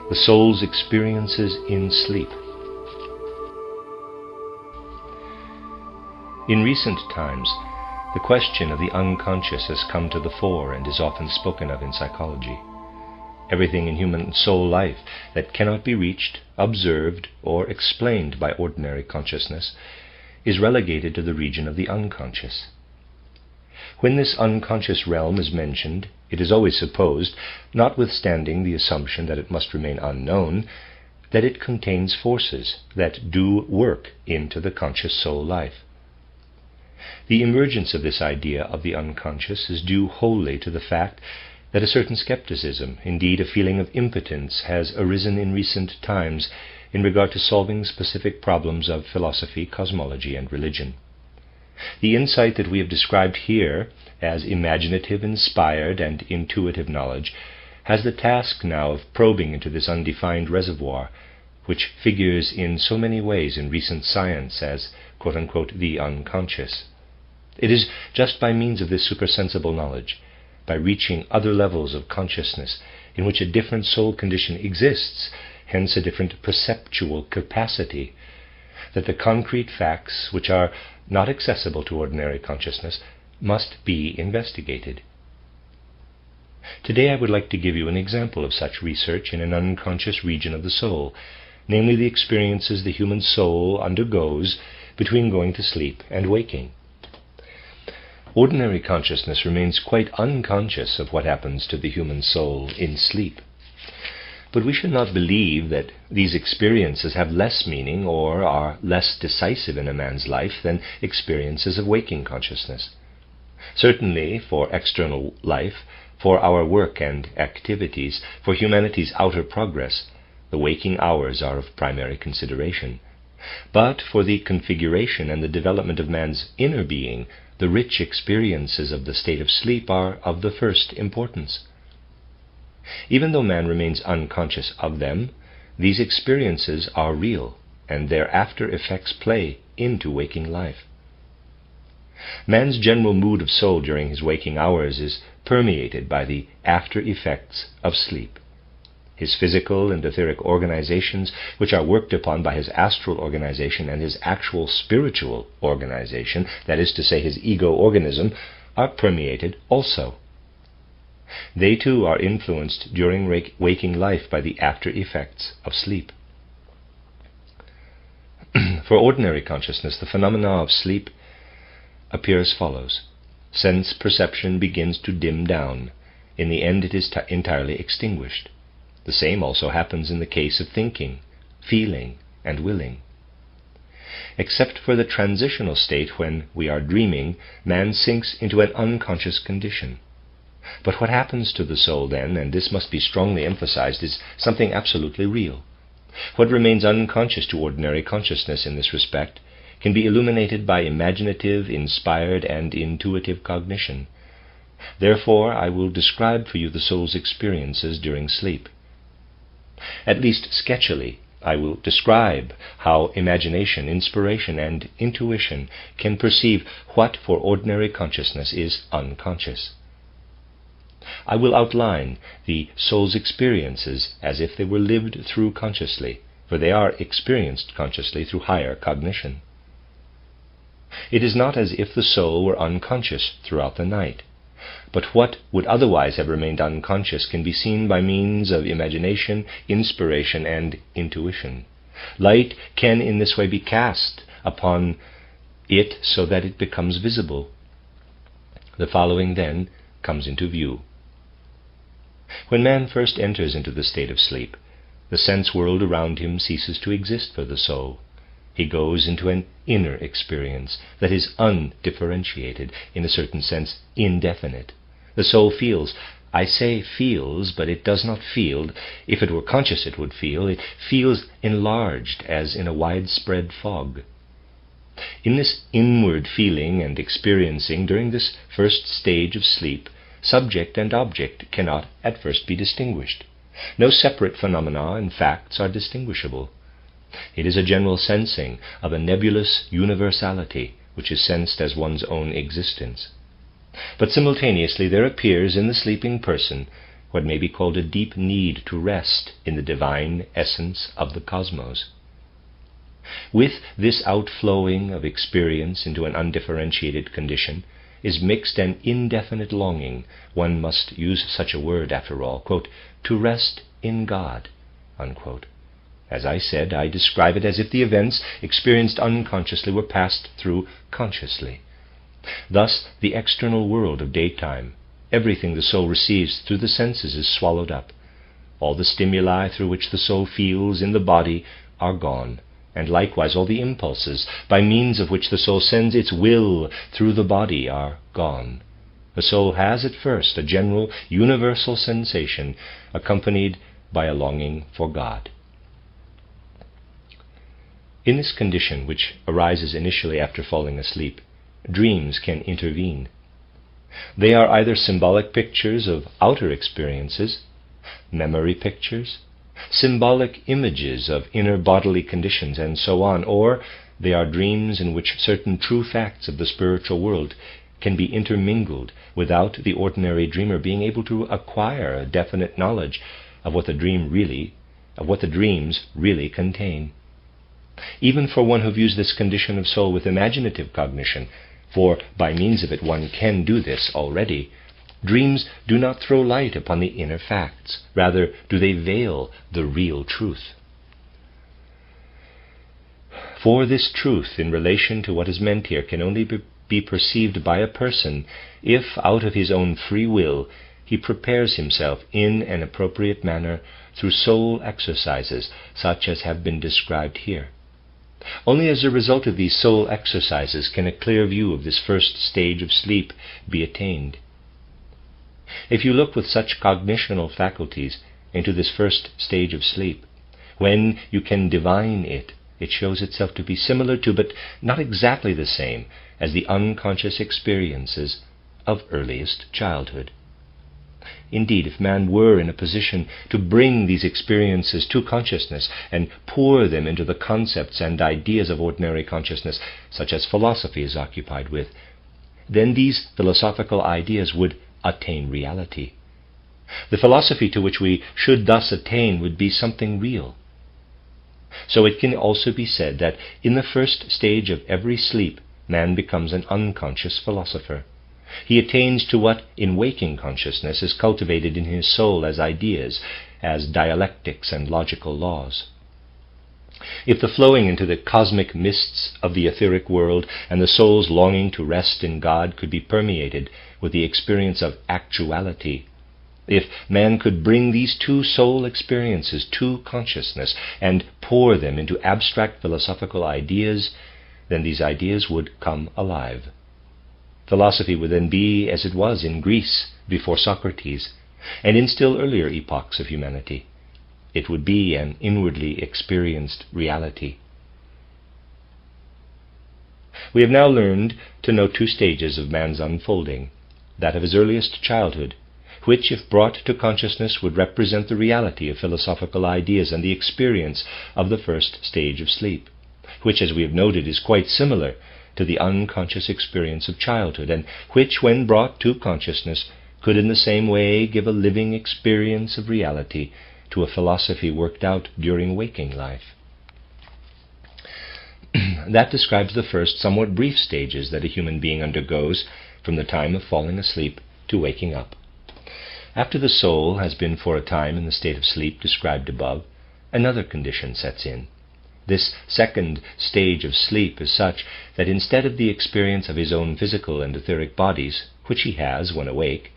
the soul's experiences in sleep. In recent times, the question of the unconscious has come to the fore and is often spoken of in psychology. Everything in human soul life that cannot be reached, observed, or explained by ordinary consciousness is relegated to the region of the unconscious. When this unconscious realm is mentioned, it is always supposed, notwithstanding the assumption that it must remain unknown, that it contains forces that do work into the conscious soul life. The emergence of this idea of the unconscious is due wholly to the fact that a certain skepticism, indeed a feeling of impotence, has arisen in recent times in regard to solving specific problems of philosophy, cosmology, and religion. The insight that we have described here as imaginative, inspired, and intuitive knowledge has the task now of probing into this undefined reservoir, which figures in so many ways in recent science as, quote-unquote, the unconscious. It is just by means of this supersensible knowledge, by reaching other levels of consciousness in which a different soul condition exists, hence a different perceptual capacity, that the concrete facts which are not accessible to ordinary consciousness must be investigated. Today I would like to give you an example of such research in an unconscious region of the soul, namely the experiences the human soul undergoes between going to sleep and waking. Ordinary consciousness remains quite unconscious of what happens to the human soul in sleep. But we should not believe that these experiences have less meaning or are less decisive in a man's life than experiences of waking consciousness. Certainly, for external life, for our work and activities, for humanity's outer progress, the waking hours are of primary consideration. But for the configuration and the development of man's inner being, the rich experiences of the state of sleep are of the first importance. Even though man remains unconscious of them, these experiences are real, and their after effects play into waking life. Man's general mood of soul during his waking hours is permeated by the after effects of sleep. His physical and etheric organizations, which are worked upon by his astral organization and his actual spiritual organization, that is to say his ego organism, are permeated also. They too are influenced during waking life by the after effects of sleep. For ordinary consciousness, the phenomena of sleep appear as follows. Sense perception begins to dim down. In the end it is entirely extinguished. The same also happens in the case of thinking, feeling, and willing. Except for the transitional state when we are dreaming, man sinks into an unconscious condition. But what happens to the soul then, and this must be strongly emphasized, is something absolutely real. What remains unconscious to ordinary consciousness in this respect can be illuminated by imaginative, inspired, and intuitive cognition. Therefore, I will describe for you the soul's experiences during sleep. At least sketchily, I will describe how imagination, inspiration, and intuition can perceive what for ordinary consciousness is unconscious. I will outline the soul's experiences as if they were lived through consciously, for they are experienced consciously through higher cognition. It is not as if the soul were unconscious throughout the night, but what would otherwise have remained unconscious can be seen by means of imagination, inspiration, and intuition. Light can in this way be cast upon it so that it becomes visible. The following then comes into view. When man first enters into the state of sleep, the sense world around him ceases to exist for the soul. He goes into an inner experience that is undifferentiated, in a certain sense indefinite. The soul feels. I say feels, but it does not feel. If it were conscious it would feel. It feels enlarged as in a widespread fog. In this inward feeling and experiencing during this first stage of sleep, subject and object cannot at first be distinguished. No separate phenomena and facts are distinguishable. It is a general sensing of a nebulous universality which is sensed as one's own existence. But simultaneously there appears in the sleeping person what may be called a deep need to rest in the divine essence of the cosmos. With this outflowing of experience into an undifferentiated condition is mixed an indefinite longing, one must use such a word after all, quote, to rest in God, unquote. As I said, I describe it as if the events experienced unconsciously were passed through consciously. Thus, the external world of daytime, everything the soul receives through the senses is swallowed up. All the stimuli through which the soul feels in the body are gone, and likewise all the impulses by means of which the soul sends its will through the body are gone. The soul has at first a general, universal sensation accompanied by a longing for God. In this condition, which arises initially after falling asleep, dreams can intervene. They are either symbolic pictures of outer experiences, memory pictures, symbolic images of inner bodily conditions, and so on, or they are dreams in which certain true facts of the spiritual world can be intermingled without the ordinary dreamer being able to acquire a definite knowledge of what the dreams really contain. Even for one who views this condition of soul with imaginative cognition, for by means of it one can do this already, dreams do not throw light upon the inner facts, rather do they veil the real truth. For this truth in relation to what is meant here can only be perceived by a person if, out of his own free will, he prepares himself in an appropriate manner through soul exercises such as have been described here. Only as a result of these soul exercises can a clear view of this first stage of sleep be attained. If you look with such cognitional faculties into this first stage of sleep, when you can divine it, it shows itself to be similar to, but not exactly the same, as the unconscious experiences of earliest childhood. Indeed, if man were in a position to bring these experiences to consciousness and pour them into the concepts and ideas of ordinary consciousness, such as philosophy is occupied with, then these philosophical ideas would attain reality. The philosophy to which we should thus attain would be something real. So it can also be said that in the first stage of every sleep, man becomes an unconscious philosopher. He attains to what in waking consciousness is cultivated in his soul as ideas, as dialectics and logical laws. If the flowing into the cosmic mists of the etheric world and the soul's longing to rest in God could be permeated with the experience of actuality, if man could bring these two soul experiences to consciousness and pour them into abstract philosophical ideas, then these ideas would come alive. Philosophy would then be as it was in Greece before Socrates, and in still earlier epochs of humanity. It would be an inwardly experienced reality. We have now learned to know two stages of man's unfolding, that of his earliest childhood, which, if brought to consciousness, would represent the reality of philosophical ideas and the experience of the first stage of sleep, which, as we have noted, is quite similar to the unconscious experience of childhood, and which, when brought to consciousness, could in the same way give a living experience of reality to a philosophy worked out during waking life. That describes the first, somewhat brief stages that a human being undergoes from the time of falling asleep to waking up. After the soul has been for a time in the state of sleep described above, another condition sets in. This second stage of sleep is such that instead of the experience of his own physical and etheric bodies, which he has when awake,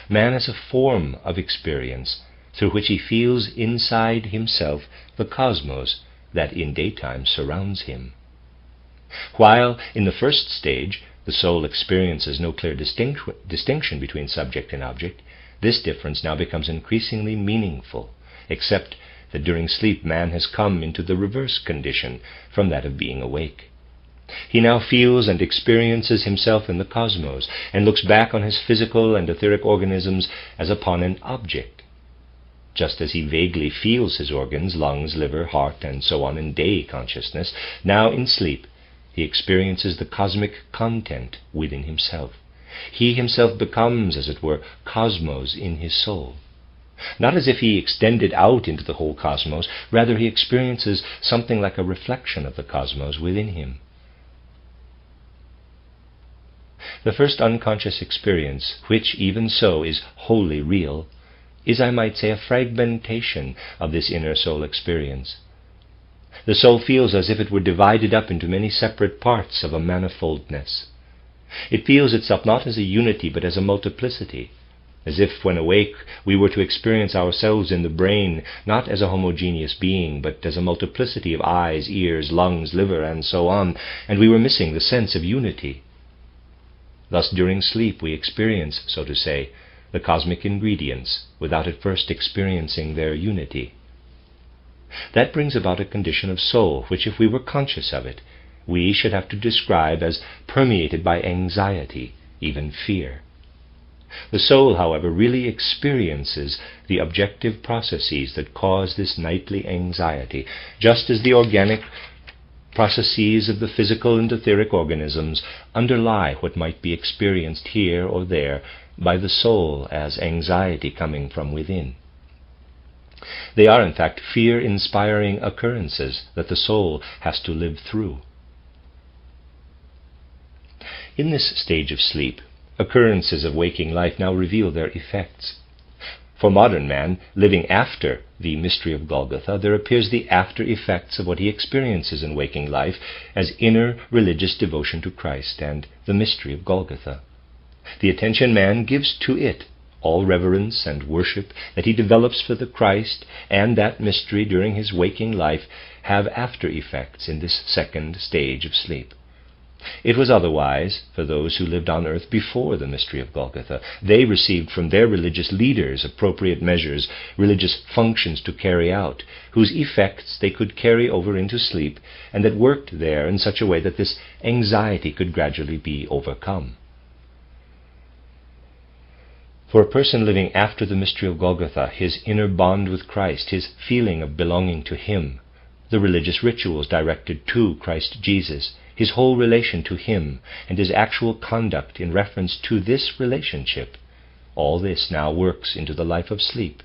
man has a form of experience through which he feels inside himself the cosmos that in daytime surrounds him. While in the first stage the soul experiences no clear distinction between subject and object, this difference now becomes increasingly meaningful, except that during sleep man has come into the reverse condition from that of being awake. He now feels and experiences himself in the cosmos, and looks back on his physical and etheric organisms as upon an object. Just as he vaguely feels his organs, lungs, liver, heart, and so on in day consciousness, now in sleep he experiences the cosmic content within himself. He himself becomes, as it were, cosmos in his soul. Not as if he extended out into the whole cosmos, rather he experiences something like a reflection of the cosmos within him. The first unconscious experience, which even so is wholly real, is, I might say, a fragmentation of this inner soul experience. The soul feels as if it were divided up into many separate parts of a manifoldness. It feels itself not as a unity but as a multiplicity, as if when awake we were to experience ourselves in the brain not as a homogeneous being but as a multiplicity of eyes, ears, lungs, liver, and so on, and we were missing the sense of unity. Thus during sleep we experience, so to say, the cosmic ingredients without at first experiencing their unity. That brings about a condition of soul which, if we were conscious of it, we should have to describe as permeated by anxiety, even fear. The soul, however, really experiences the objective processes that cause this nightly anxiety, just as the organic processes of the physical and etheric organisms underlie what might be experienced here or there by the soul as anxiety coming from within. They are, in fact, fear-inspiring occurrences that the soul has to live through. In this stage of sleep, occurrences of waking life now reveal their effects. For modern man, living after the mystery of Golgotha, there appears the after effects of what he experiences in waking life as inner religious devotion to Christ and the mystery of Golgotha. The attention man gives to it all reverence and worship that he develops for the Christ and that mystery during his waking life have after effects in this second stage of sleep. It was otherwise for those who lived on earth before the mystery of Golgotha. They received from their religious leaders appropriate measures, religious functions to carry out, whose effects they could carry over into sleep, and that worked there in such a way that this anxiety could gradually be overcome. For a person living after the mystery of Golgotha, his inner bond with Christ, his feeling of belonging to Him, the religious rituals directed to Christ Jesus, his whole relation to Him, and his actual conduct in reference to this relationship, all this now works into the life of sleep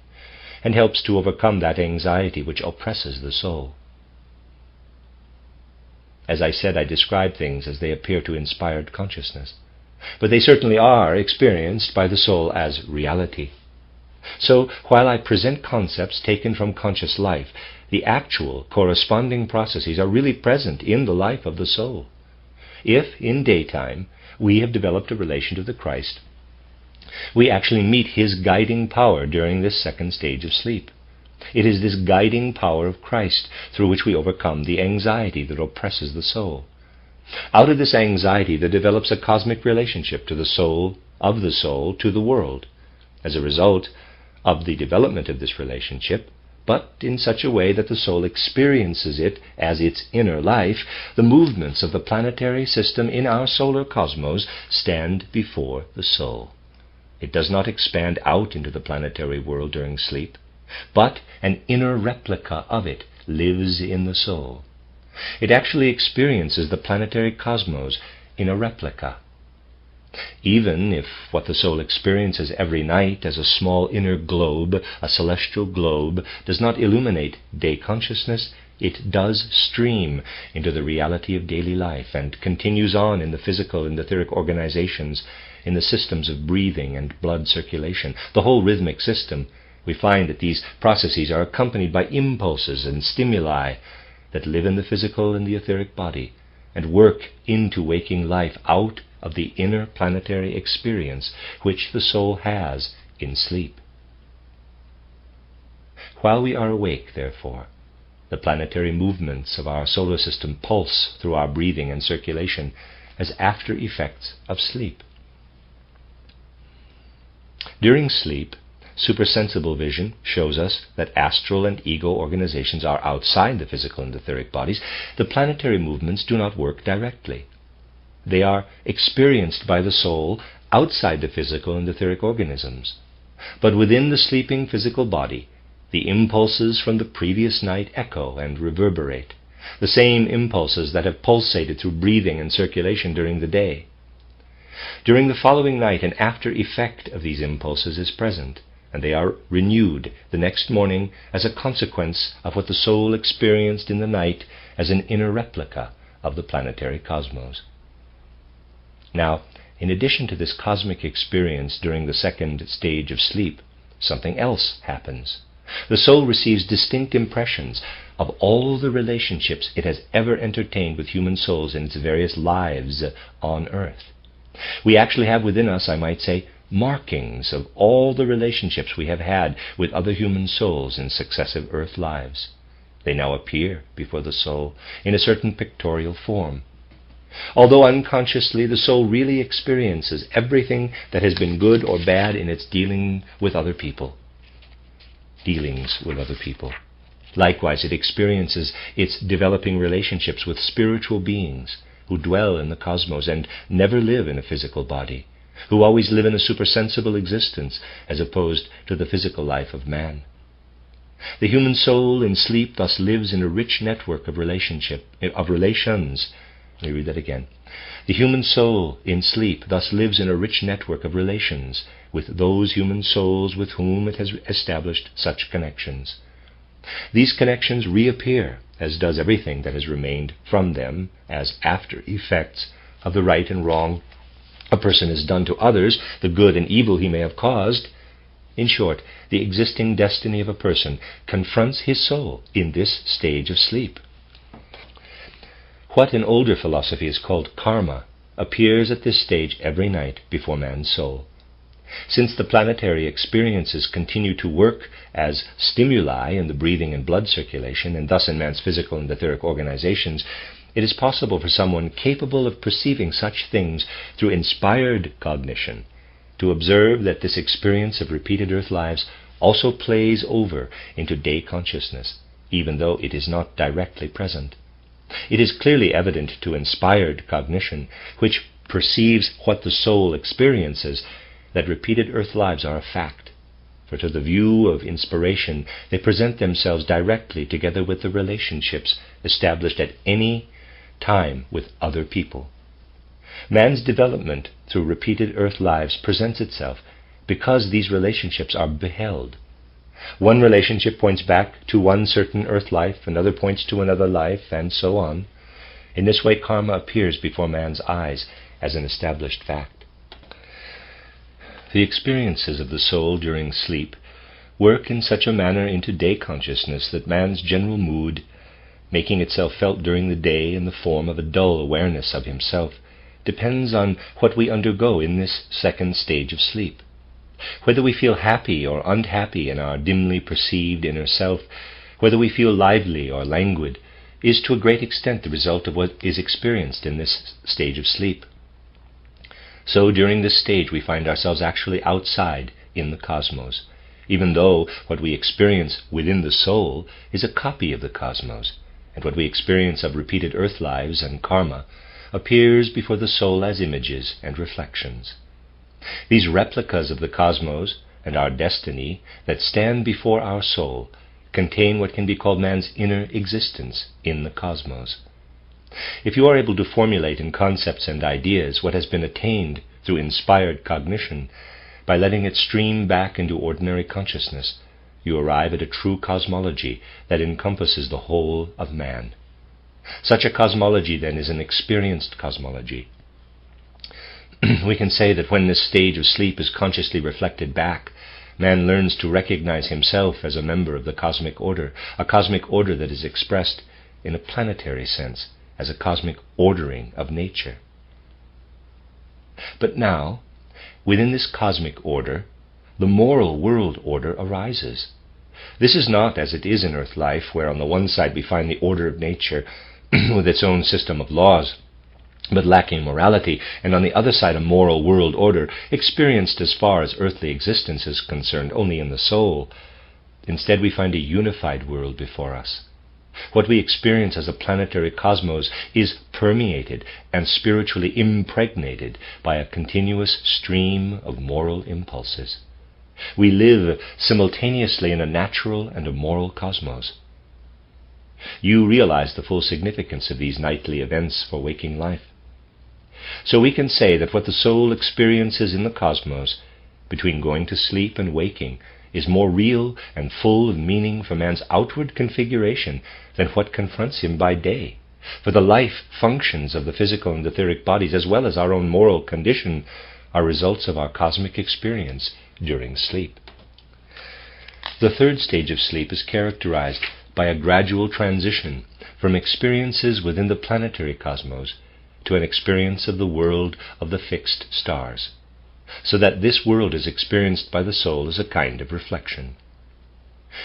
and helps to overcome that anxiety which oppresses the soul. As I said, I describe things as they appear to inspired consciousness, but they certainly are experienced by the soul as reality. So, while I present concepts taken from conscious life, the actual corresponding processes are really present in the life of the soul. If, in daytime, we have developed a relation to the Christ, we actually meet His guiding power during this second stage of sleep. It is this guiding power of Christ through which we overcome the anxiety that oppresses the soul. Out of this anxiety there develops a cosmic relationship to the soul, of the soul, to the world. As a result of the development of this relationship, but in such a way that the soul experiences it as its inner life, the movements of the planetary system in our solar cosmos stand before the soul. It does not expand out into the planetary world during sleep, but an inner replica of it lives in the soul. It actually experiences the planetary cosmos in a replica. Even if what the soul experiences every night as a small inner globe, a celestial globe, does not illuminate day consciousness, it does stream into the reality of daily life and continues on in the physical and etheric organizations, in the systems of breathing and blood circulation, the whole rhythmic system. We find that these processes are accompanied by impulses and stimuli that live in the physical and the etheric body and work into waking life out of the inner planetary experience which the soul has in sleep. While we are awake, therefore, the planetary movements of our solar system pulse through our breathing and circulation as after effects of sleep. During sleep, supersensible vision shows us that astral and ego organizations are outside the physical and etheric bodies. The planetary movements do not work directly. They are experienced by the soul outside the physical and etheric organisms. But within the sleeping physical body, the impulses from the previous night echo and reverberate, the same impulses that have pulsated through breathing and circulation during the day. During the following night, an after effect of these impulses is present, and they are renewed the next morning as a consequence of what the soul experienced in the night as an inner replica of the planetary cosmos. Now, in addition to this cosmic experience during the second stage of sleep, something else happens. The soul receives distinct impressions of all the relationships it has ever entertained with human souls in its various lives on earth. We actually have within us, I might say, markings of all the relationships we have had with other human souls in successive earth lives. They now appear before the soul in a certain pictorial form. Although unconsciously the soul really experiences everything that has been good or bad in its dealings with other people. Likewise, it experiences its developing relationships with spiritual beings who dwell in the cosmos and never live in a physical body, who always live in a supersensible existence as opposed to the physical life of man. The human soul in sleep thus lives in a rich network of relations. Let me read that again. The human soul in sleep thus lives in a rich network of relations with those human souls with whom it has established such connections. These connections reappear, as does everything that has remained from them as after effects of the right and wrong a person has done to others, the good and evil he may have caused. In short, the existing destiny of a person confronts his soul in this stage of sleep. What in older philosophy is called karma appears at this stage every night before man's soul. Since the planetary experiences continue to work as stimuli in the breathing and blood circulation, and thus in man's physical and etheric organizations, it is possible for someone capable of perceiving such things through inspired cognition to observe that this experience of repeated earth lives also plays over into day consciousness, even though it is not directly present. It is clearly evident to inspired cognition, which perceives what the soul experiences, that repeated earth lives are a fact, for to the view of inspiration they present themselves directly together with the relationships established at any time with other people. Man's development through repeated earth lives presents itself because these relationships are beheld. One relationship points back to one certain earth life, another points to another life, and so on. In this way, karma appears before man's eyes as an established fact. The experiences of the soul during sleep work in such a manner into day consciousness that man's general mood, making itself felt during the day in the form of a dull awareness of himself, depends on what we undergo in this second stage of sleep. Whether we feel happy or unhappy in our dimly perceived inner self, whether we feel lively or languid, is to a great extent the result of what is experienced in this stage of sleep. So during this stage we find ourselves actually outside in the cosmos, even though what we experience within the soul is a copy of the cosmos, and what we experience of repeated earth lives and karma appears before the soul as images and reflections. These replicas of the cosmos and our destiny that stand before our soul contain what can be called man's inner existence in the cosmos. If you are able to formulate in concepts and ideas what has been attained through inspired cognition, by letting it stream back into ordinary consciousness, you arrive at a true cosmology that encompasses the whole of man. Such a cosmology, then, is an experienced cosmology. We can say that when this stage of sleep is consciously reflected back, man learns to recognize himself as a member of the cosmic order, a cosmic order that is expressed in a planetary sense, as a cosmic ordering of nature. But now, within this cosmic order, the moral world order arises. This is not as it is in earth life, where on the one side we find the order of nature with its own system of laws, but lacking morality, and on the other side a moral world order, experienced as far as earthly existence is concerned only in the soul. Instead, we find a unified world before us. What we experience as a planetary cosmos is permeated and spiritually impregnated by a continuous stream of moral impulses. We live simultaneously in a natural and a moral cosmos. You realize the full significance of these nightly events for waking life. So we can say that what the soul experiences in the cosmos, between going to sleep and waking, is more real and full of meaning for man's outward configuration than what confronts him by day. For the life functions of the physical and etheric bodies, as well as our own moral condition, are results of our cosmic experience during sleep. The third stage of sleep is characterized by a gradual transition from experiences within the planetary cosmos to an experience of the world of the fixed stars, so that this world is experienced by the soul as a kind of reflection.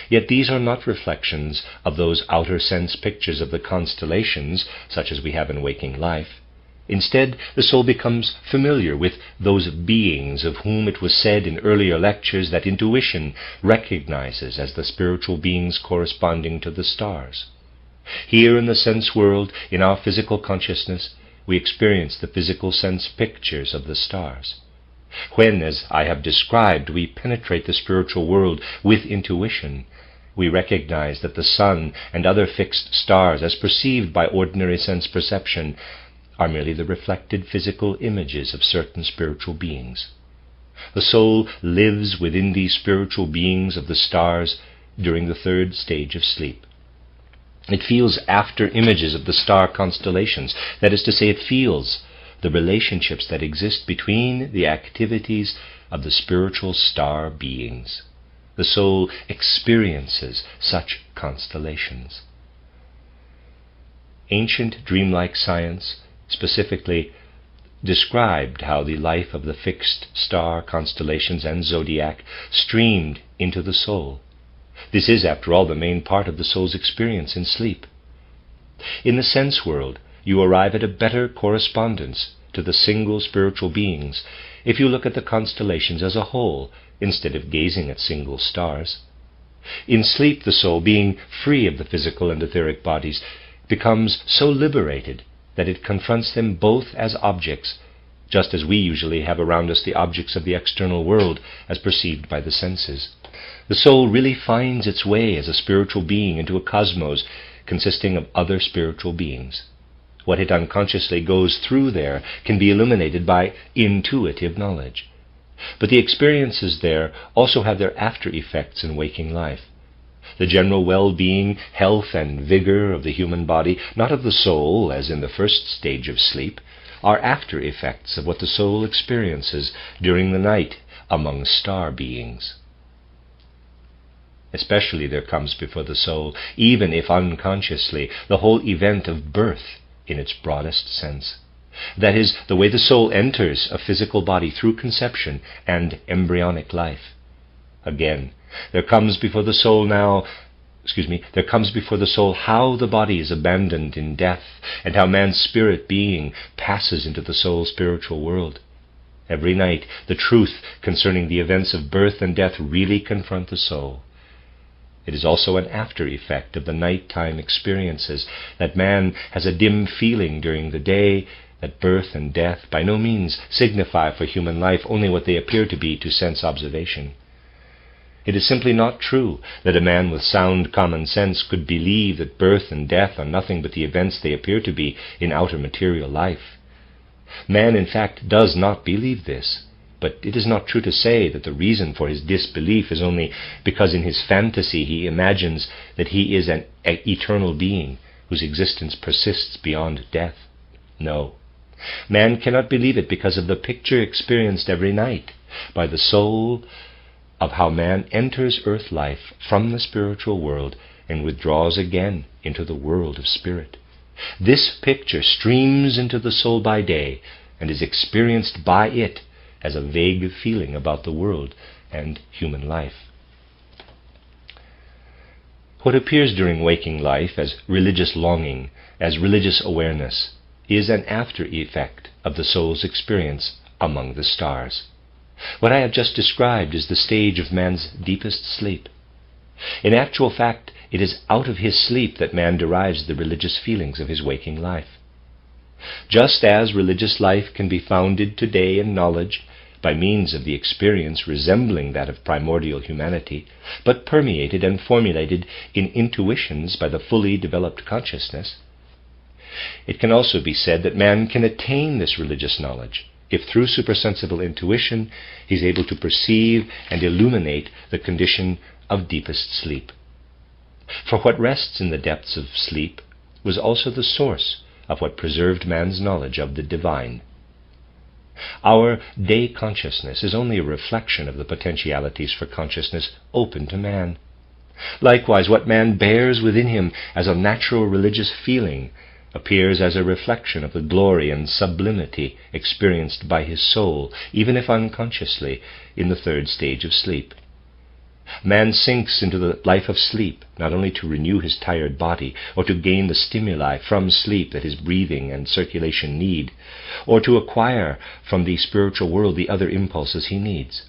Yet these are not reflections of those outer sense pictures of the constellations, such as we have in waking life. Instead, the soul becomes familiar with those beings of whom it was said in earlier lectures that intuition recognizes as the spiritual beings corresponding to the stars. Here in the sense world, in our physical consciousness, we experience the physical sense pictures of the stars. When, as I have described, we penetrate the spiritual world with intuition, we recognize that the sun and other fixed stars, as perceived by ordinary sense perception, are merely the reflected physical images of certain spiritual beings. The soul lives within these spiritual beings of the stars during the third stage of sleep. It feels after images of the star constellations, that is to say, it feels the relationships that exist between the activities of the spiritual star beings. The soul experiences such constellations. Ancient dreamlike science specifically described how the life of the fixed star constellations and zodiac streamed into the soul. This is, after all, the main part of the soul's experience in sleep. In the sense world, you arrive at a better correspondence to the single spiritual beings if you look at the constellations as a whole instead of gazing at single stars. In sleep, the soul, being free of the physical and etheric bodies, becomes so liberated that it confronts them both as objects, just as we usually have around us the objects of the external world as perceived by the senses. The soul really finds its way as a spiritual being into a cosmos consisting of other spiritual beings. What it unconsciously goes through there can be illuminated by intuitive knowledge. But the experiences there also have their after effects in waking life. The general well-being, health, and vigor of the human body, not of the soul as in the first stage of sleep, are after effects of what the soul experiences during the night among star beings. Especially there comes before the soul, even if unconsciously, the whole event of birth in its broadest sense. That is, the way the soul enters a physical body through conception and embryonic life. Again, there comes before the soul how the body is abandoned in death, and how man's spirit being passes into the soul's spiritual world. Every night, the truth concerning the events of birth and death really confront the soul. It is also an after effect of the nighttime experiences that man has a dim feeling during the day that birth and death by no means signify for human life only what they appear to be to sense observation. It is simply not true that a man with sound common sense could believe that birth and death are nothing but the events they appear to be in outer material life. Man, in fact, does not believe this, but it is not true to say that the reason for his disbelief is only because in his fantasy he imagines that he is an eternal being whose existence persists beyond death. No, man cannot believe it because of the picture experienced every night by the soul of how man enters earth life from the spiritual world and withdraws again into the world of spirit. This picture streams into the soul by day and is experienced by it as a vague feeling about the world and human life. What appears during waking life as religious longing, as religious awareness, is an after effect of the soul's experience among the stars. What I have just described is the stage of man's deepest sleep. In actual fact, it is out of his sleep that man derives the religious feelings of his waking life. Just as religious life can be founded today in knowledge by means of the experience resembling that of primordial humanity, but permeated and formulated in intuitions by the fully developed consciousness, it can also be said that man can attain this religious knowledge if through supersensible intuition he's able to perceive and illuminate the condition of deepest sleep. For what rests in the depths of sleep was also the source of what preserved man's knowledge of the divine. Our day consciousness is only a reflection of the potentialities for consciousness open to man. Likewise, what man bears within him as a natural religious feeling appears as a reflection of the glory and sublimity experienced by his soul, even if unconsciously, in the third stage of sleep. Man sinks into the life of sleep, not only to renew his tired body, or to gain the stimuli from sleep that his breathing and circulation need, or to acquire from the spiritual world the other impulses he needs.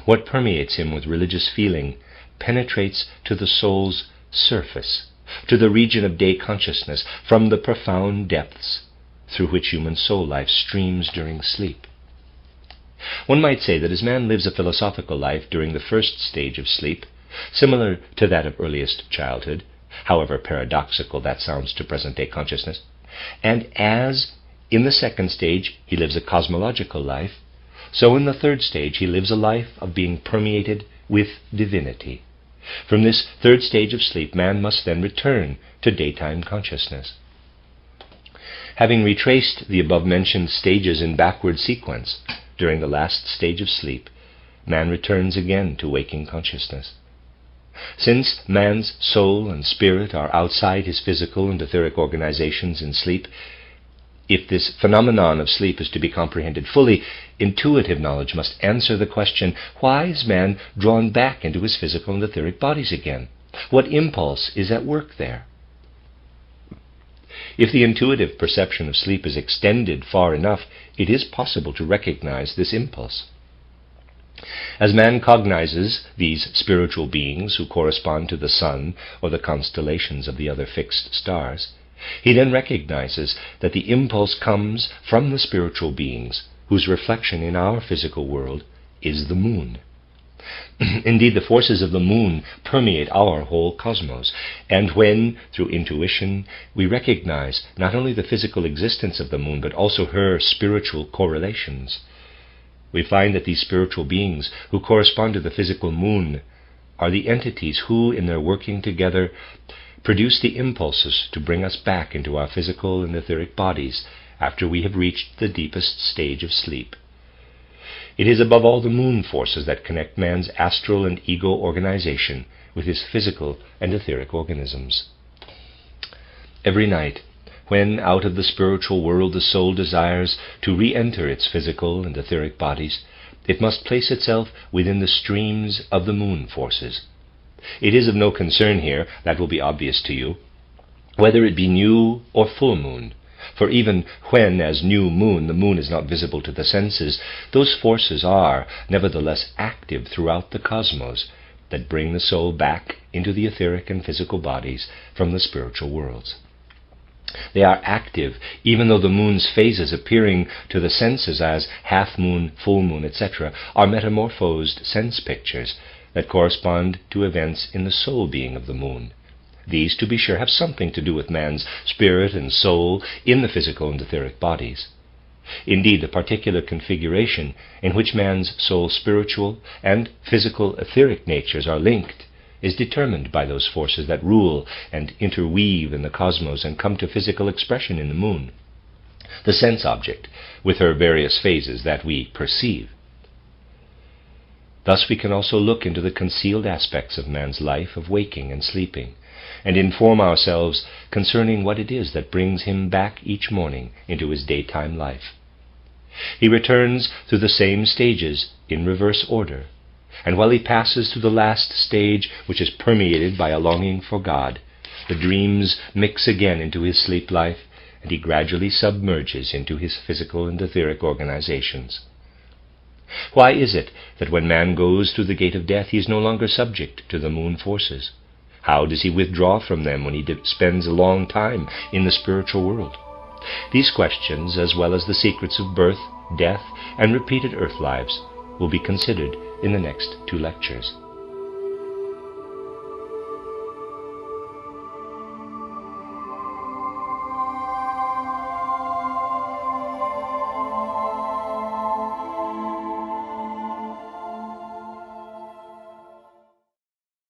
What permeates him with religious feeling penetrates to the soul's surface, to the region of day consciousness, from the profound depths through which human soul life streams during sleep. One might say that as man lives a philosophical life during the first stage of sleep, similar to that of earliest childhood, however paradoxical that sounds to present-day consciousness, and as in the second stage he lives a cosmological life, so in the third stage he lives a life of being permeated with divinity. From this third stage of sleep, man must then return to daytime consciousness. Having retraced the above-mentioned stages in backward sequence, during the last stage of sleep, man returns again to waking consciousness. Since man's soul and spirit are outside his physical and etheric organizations in sleep, if this phenomenon of sleep is to be comprehended fully, intuitive knowledge must answer the question, why is man drawn back into his physical and etheric bodies again? What impulse is at work there? If the intuitive perception of sleep is extended far enough, it is possible to recognize this impulse. As man cognizes these spiritual beings who correspond to the sun or the constellations of the other fixed stars, he then recognizes that the impulse comes from the spiritual beings whose reflection in our physical world is the moon. Indeed, the forces of the moon permeate our whole cosmos, and when, through intuition, we recognize not only the physical existence of the moon, but also her spiritual correlations, we find that these spiritual beings who correspond to the physical moon are the entities who, in their working together, produce the impulses to bring us back into our physical and etheric bodies after we have reached the deepest stage of sleep. It is above all the moon forces that connect man's astral and ego organization with his physical and etheric organisms. Every night, when out of the spiritual world the soul desires to re-enter its physical and etheric bodies, it must place itself within the streams of the moon forces. It is of no concern here, that will be obvious to you, whether it be new or full moon. For even when, as new moon, the moon is not visible to the senses, those forces are nevertheless active throughout the cosmos that bring the soul back into the etheric and physical bodies from the spiritual worlds. They are active even though the moon's phases appearing to the senses as half moon, full moon, etc., are metamorphosed sense pictures that correspond to events in the soul being of the moon. These, to be sure, have something to do with man's spirit and soul in the physical and etheric bodies. Indeed, the particular configuration in which man's soul spiritual and physical etheric natures are linked is determined by those forces that rule and interweave in the cosmos and come to physical expression in the moon, the sense object, with her various phases that we perceive. Thus we can also look into the concealed aspects of man's life of waking and sleeping, and inform ourselves concerning what it is that brings him back each morning into his daytime life. He returns through the same stages in reverse order, and while he passes through the last stage, which is permeated by a longing for God, the dreams mix again into his sleep life, and he gradually submerges into his physical and etheric organizations. Why is it that when man goes through the gate of death, he is no longer subject to the moon forces? How does he withdraw from them when he spends a long time in the spiritual world? These questions, as well as the secrets of birth, death, and repeated earth lives, will be considered in the next 2 lectures.